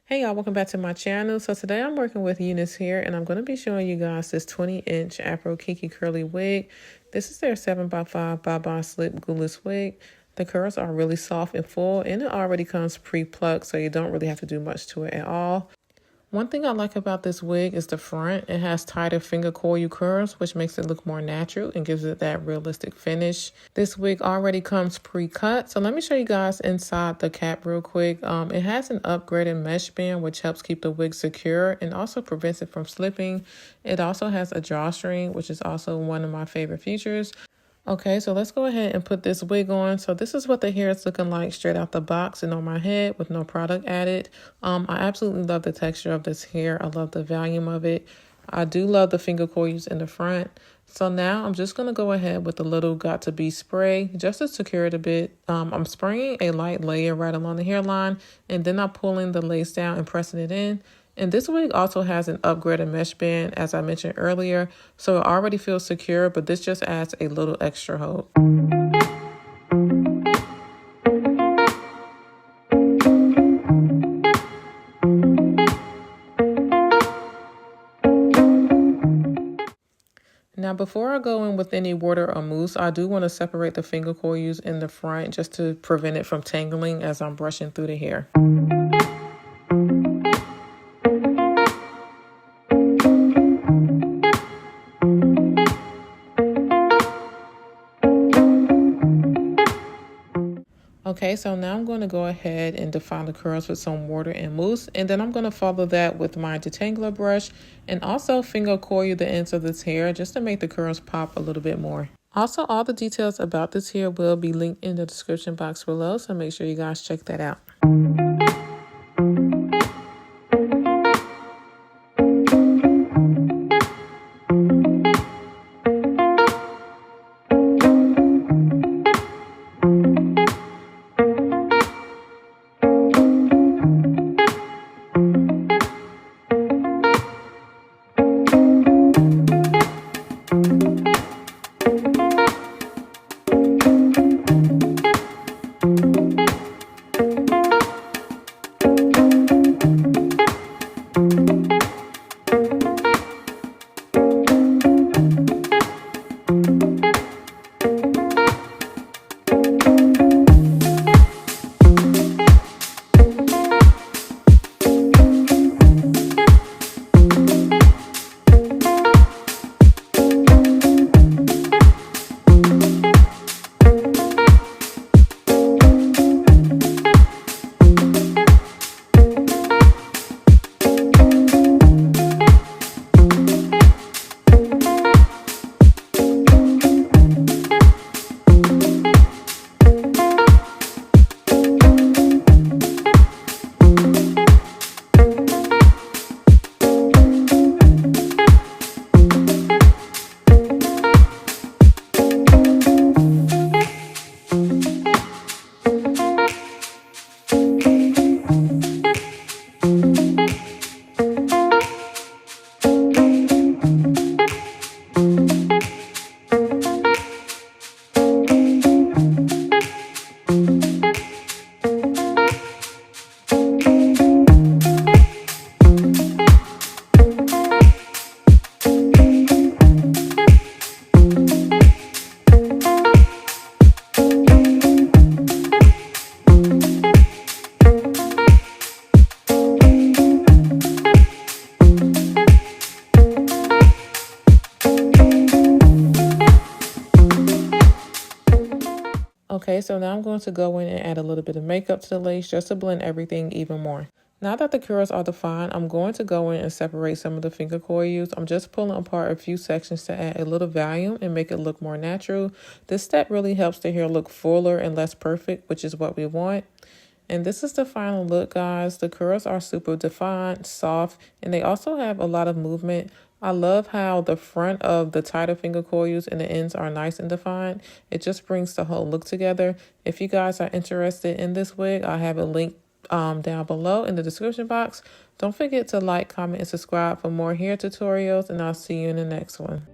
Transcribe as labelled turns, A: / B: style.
A: Hey y'all, welcome back to my channel. So today I'm working with UNICE here, and I'm going to be showing you guys this 20-inch Afro Kinky curly wig. This is their 7x5 Bye-Bye Slip Glueless wig. The curls are really soft and full, and it already comes pre-plucked, so you don't really have to do much to it at all. One thing I like about this wig is the front. It has tighter finger coil curls, which makes it look more natural and gives it that realistic finish. This wig already comes pre-cut, so let me show you guys inside the cap real quick. It has an upgraded mesh band, which helps keep the wig secure and also prevents it from slipping. It also has a drawstring, which is also one of my favorite features. Okay, so let's go ahead and put this wig on. So this is what the hair is looking like straight out the box and on my head with no product added. I absolutely love the texture of this hair. I love the volume of it. I do love the finger coils in the front. So now I'm just going to go ahead with a little Got2b spray just to secure it a bit. I'm spraying a light layer right along the hairline, and then I'm pulling the lace down and pressing it in. And this wig also has an upgraded mesh band, as I mentioned earlier, so it already feels secure, but this just adds a little extra hold. Now, before I go in with any water or mousse, I do want to separate the finger coils in the front just to prevent it from tangling as I'm brushing through the hair. Okay, so now I'm going to go ahead and define the curls with some water and mousse, and then I'm going to follow that with my detangler brush and also finger coil the ends of this hair just to make the curls pop a little bit more. Also, all the details about this hair will be linked in the description box below, so make sure you guys check that out. Okay, so now I'm going to go in and add a little bit of makeup to the lace just to blend everything even more. Now that the curls are defined, I'm going to go in and separate some of the finger coils. I'm just pulling apart a few sections to add a little volume and make it look more natural. This step really helps the hair look fuller and less perfect, which is what we want. And this is the final look, guys. The curls are super defined, soft, and they also have a lot of movement. I love how the front of the tighter finger coils and the ends are nice and defined. It just brings the whole look together. If you guys are interested in this wig, I have a link down below in the description box. Don't forget to like, comment, and subscribe for more hair tutorials, and I'll see you in the next one.